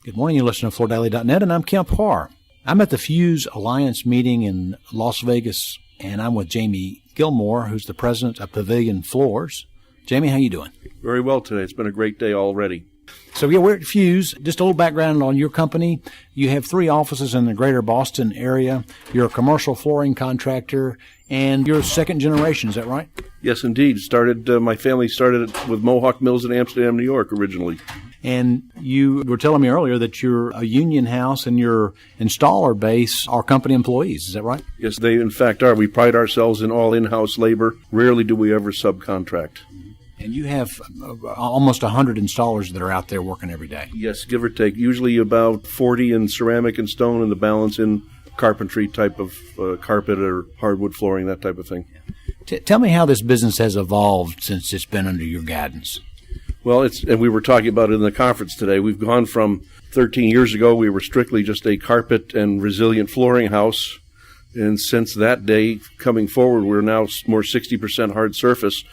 Good morning. You're listening to FloorDaily.net, and I'm Kemp Harr. I'm at the Fuse Alliance meeting in Las Vegas, and I'm with Jamie Gilmore, who's the president of Pavilion Floors. Jamie, how you doing? Very well today. It's been a great day already. So, we're at Fuse. Just a little background on your company. You have 3 offices in the greater Boston area. You're a commercial flooring contractor, and you're second generation. Is that right? Yes, indeed. My family started with Mohawk Mills in Amsterdam, New York, originally. And you were telling me earlier that you're a union house and your installer base are company employees. Is that right? Yes, they in fact are. We pride ourselves in all in-house labor. Rarely do we ever subcontract. And you have almost 100 installers that are out there working every day. Yes, give or take. Usually about 40 in ceramic and stone and the balance in carpentry type of carpet or hardwood flooring, that type of thing. Tell me how this business has evolved since it's been under your guidance. Well, and we were talking about it in the conference today. We've gone from 13 years ago, we were strictly just a carpet and resilient flooring house. And since that day, coming forward, we're now more 60% hard surface.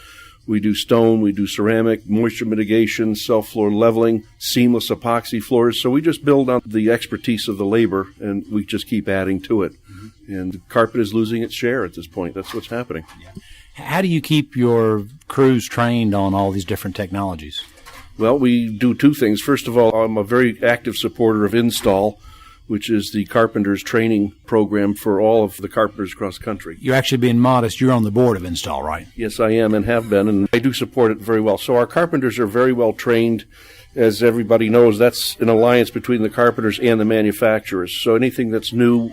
We do stone, we do ceramic, moisture mitigation, self-floor leveling, seamless epoxy floors. So we just build on the expertise of the labor, and we just keep adding to it. Mm-hmm. And the carpet is losing its share at this point. That's what's happening. Yeah. How do you keep your crews trained on all these different technologies? Well, we do 2 things. First of all, I'm a very active supporter of Install, which is the carpenters training program for all of the carpenters across the country. You're actually being modest. You're on the board of Install, right? Yes, I am and have been, and I do support it very well. So our carpenters are very well trained. As everybody knows, that's an alliance between the carpenters and the manufacturers. So anything that's new,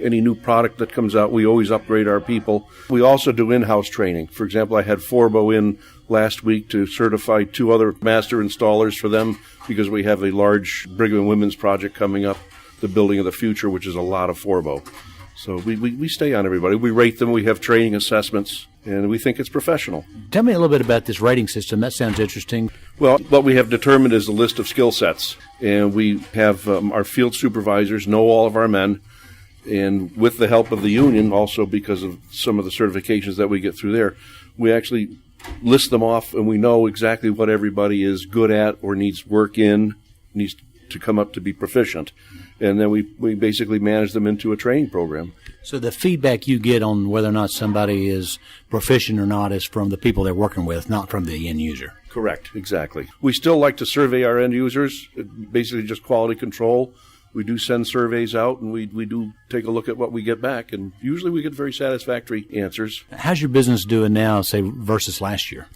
any new product that comes out, we always upgrade our people. We also do in-house training. For example, I had Forbo in last week to certify 2 other master installers for them because we have a large Brigham and Women's project coming up, the Building of the Future, which is a lot of Forbo. So we stay on everybody. We rate them. We have training assessments, and we think it's professional. Tell me a little bit about this rating system. That sounds interesting. Well, what we have determined is a list of skill sets, and we have our field supervisors know all of our men, and with the help of the union, also because of some of the certifications that we get through there, we actually list them off, and we know exactly what everybody is good at or needs work in, needs to come up to be proficient. And then we basically manage them into a training program. So the feedback you get on whether or not somebody is proficient or not is from the people they're working with, not from the end user. Correct, exactly. We still like to survey our end users, basically just quality control. We do send surveys out, and we do take a look at what we get back, and usually we get very satisfactory answers. How's your business doing now, say, versus last year?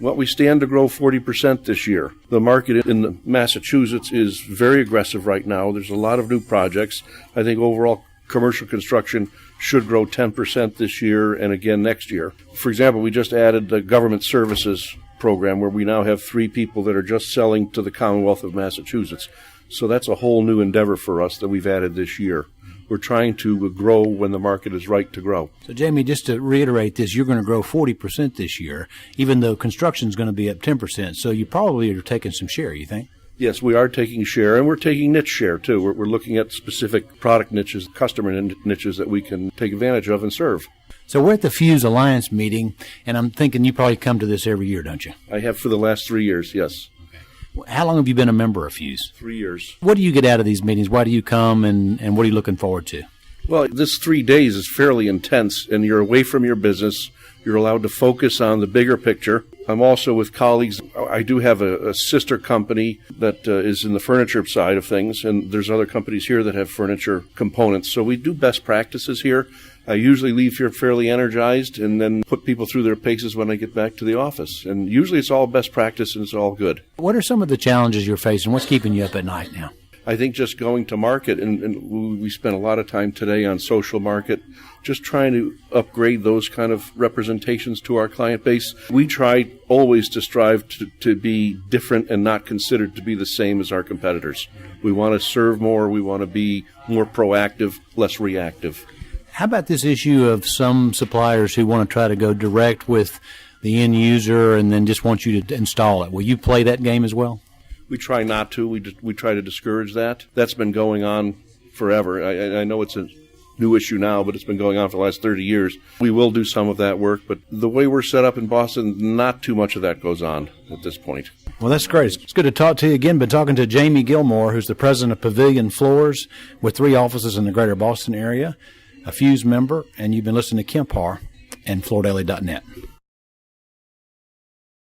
Well, we stand to grow 40% this year. The market in Massachusetts is very aggressive right now. There's a lot of new projects. I think overall commercial construction should grow 10% this year and again next year. For example, we just added the government services program where we now have 3 people that are just selling to the Commonwealth of Massachusetts. So that's a whole new endeavor for us that we've added this year. We're trying to grow when the market is right to grow. So, Jamie, just to reiterate this, you're going to grow 40% this year, even though construction is going to be up 10%. So you probably are taking some share, you think? Yes, we are taking share, and we're taking niche share, too. We're looking at specific product niches, customer niches that we can take advantage of and serve. So we're at the Fuse Alliance meeting, and I'm thinking you probably come to this every year, don't you? I have for the last 3 years, yes. How long have you been a member of Fuse? 3 years. What do you get out of these meetings? Why do you come, and what are you looking forward to? Well, this 3 days is fairly intense, and you're away from your business. You're allowed to focus on the bigger picture. I'm also with colleagues. I do have a sister company that is in the furniture side of things, and there's other companies here that have furniture components. So we do best practices here. I usually leave here fairly energized and then put people through their paces when I get back to the office. And usually it's all best practice and it's all good. What are some of the challenges you're facing? What's keeping you up at night now? I think just going to market, and we spent a lot of time today on social market, just trying to upgrade those kind of representations to our client base. We try always to strive to be different and not considered to be the same as our competitors. We want to serve more. We want to be more proactive, less reactive. How about this issue of some suppliers who want to try to go direct with the end user and then just want you to install it? Will you play that game as well? We try not to. We try to discourage that. That's been going on forever. I know it's new issue now, but it's been going on for the last 30 years. We will do some of that work, but the way we're set up in Boston, not too much of that goes on at this point. Well, that's great. It's good to talk to you again. Been talking to Jamie Gilmore, who's the president of Pavilion Floors with 3 offices in the greater Boston area, a Fuse member, and you've been listening to Kemp Harr and FloorDaily.net.